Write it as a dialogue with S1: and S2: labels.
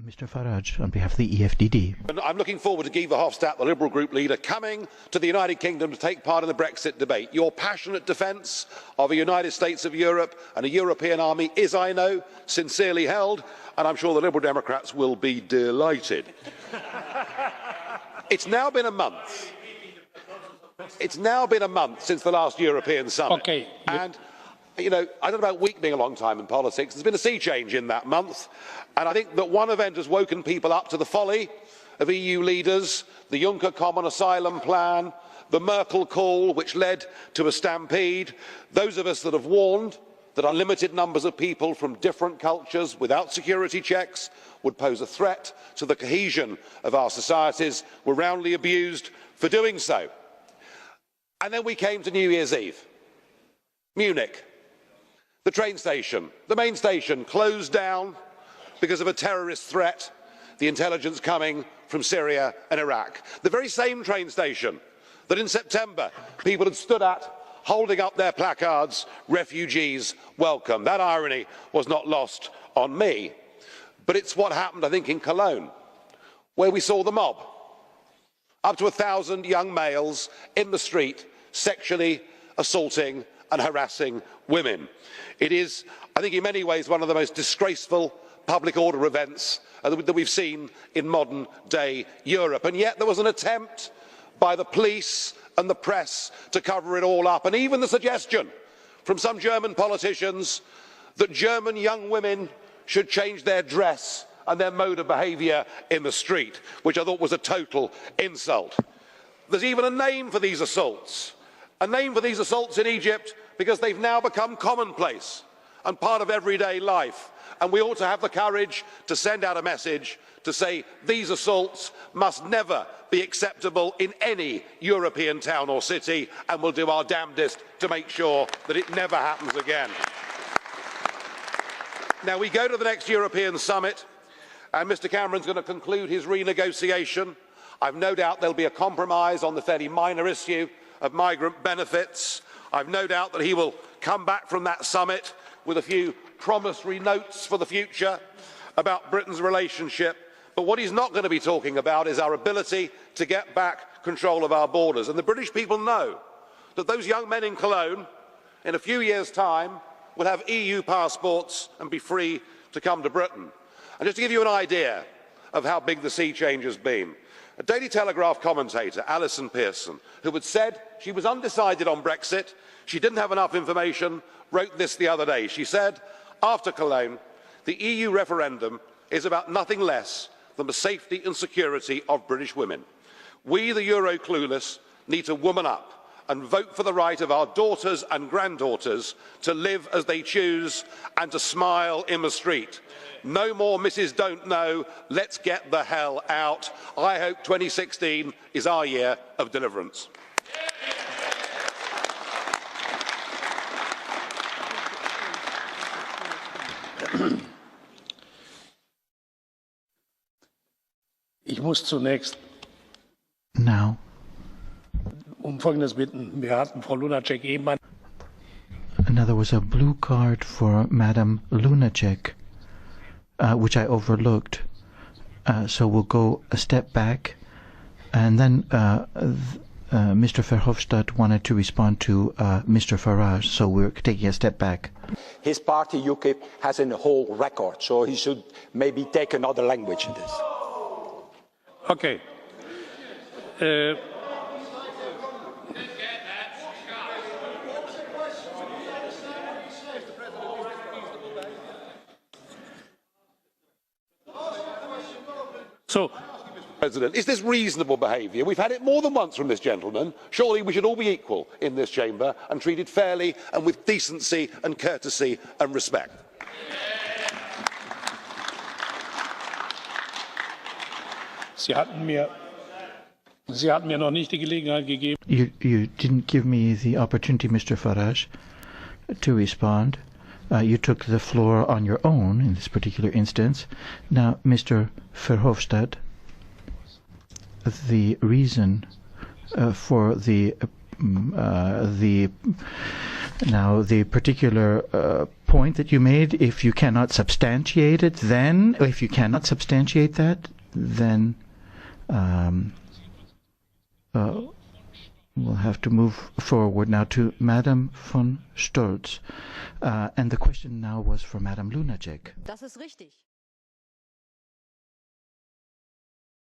S1: Mr. Farage, on behalf of the EFDD.
S2: I'm looking forward to Guy Verhofstadt, the Liberal Group leader, coming to the United Kingdom to take part in the Brexit debate. Your passionate defence of a United States of Europe and a European army is, I know, sincerely held, and I'm sure the Liberal Democrats will be delighted. It's now been a month. It's now been a month since the last European summit.
S3: Okay.
S2: And you know, I don't know about a week being a long time in politics. There's been a sea change in that month, and I think that one event has woken people up to the folly of EU leaders, the Juncker Common Asylum Plan, the Merkel call, which led to a stampede. Those of us that have warned that unlimited numbers of people from different cultures without security checks would pose a threat to the cohesion of our societies were roundly abused for doing so. And then we came to New Year's Eve. Munich. The train station, the main station, closed down because of a terrorist threat, the intelligence coming from Syria and Iraq. The very same train station that in September people had stood at, holding up their placards, "Refugees welcome." That irony was not lost on me. But it's what happened, I think, in Cologne, where we saw the mob. Up to 1,000 young males in the street sexually assaulting and harassing women. It is, I think, in many ways one of the most disgraceful public order events that we've seen in modern day Europe. And yet there was an attempt by the police and the press to cover it all up, and even the suggestion from some German politicians that German young women should change their dress and their mode of behaviour in the street, which I thought was a total insult. There's even a name for these assaults. A name for these assaults in Egypt, because they've now become commonplace and part of everyday life. And we ought to have the courage to send out a message to say these assaults must never be acceptable in any European town or city, and we'll do our damnedest to make sure that it never happens again. Now we go to the next European summit, and Mr Cameron's going to conclude his renegotiation. I've no doubt there'll be a compromise on the fairly minor issue of migrant benefits. I've no doubt that he will come back from that summit with a few promissory notes for the future about Britain's relationship. But what he's not going to be talking about is our ability to get back control of our borders. And the British people know that those young men in Cologne, in a few years' time, will have EU passports and be free to come to Britain. And just to give you an idea of how big the sea change has been, a Daily Telegraph commentator, Alison Pearson, who had said she was undecided on Brexit, she didn't have enough information, wrote this the other day. She said, after Cologne, the EU referendum is about nothing less than the safety and security of British women. We, the Euro clueless, need to woman up and vote for the right of our daughters and granddaughters to live as they choose and to smile in the street. No more Mrs. Don't Know, let's get the hell out. I hope 2016 is our year of deliverance.
S3: Ich muss zunächst
S1: Now,
S3: Folgendes bitten. Wir hatten Frau Lunacek eben
S1: now there was a blue card for Madam Lunacek, which I overlooked. So we'll go a step back, and then Mr. Verhofstadt wanted to respond to Mr. Farage, so we're taking a step back.
S4: His party, UKIP, has a whole record, so he should maybe take another language in this.
S3: Okay. So,
S2: President, is this reasonable behaviour? We've had it more than once from this gentleman. Surely we should all be equal in this chamber and treated fairly and with decency and courtesy and respect.
S3: Sie hatten mir noch nicht die Gelegenheit gegeben.
S1: You didn't give me the opportunity, Mr. Farage, to respond. You took the floor on your own in this particular instance. Now, Mr. Verhofstadt, the reason for the Now, the particular point that you made, if you cannot substantiate it, then, if you cannot substantiate that, then we'll have to move forward now to Madam von Stolz. And the question now was for Madam Lunacek.
S5: Das ist richtig.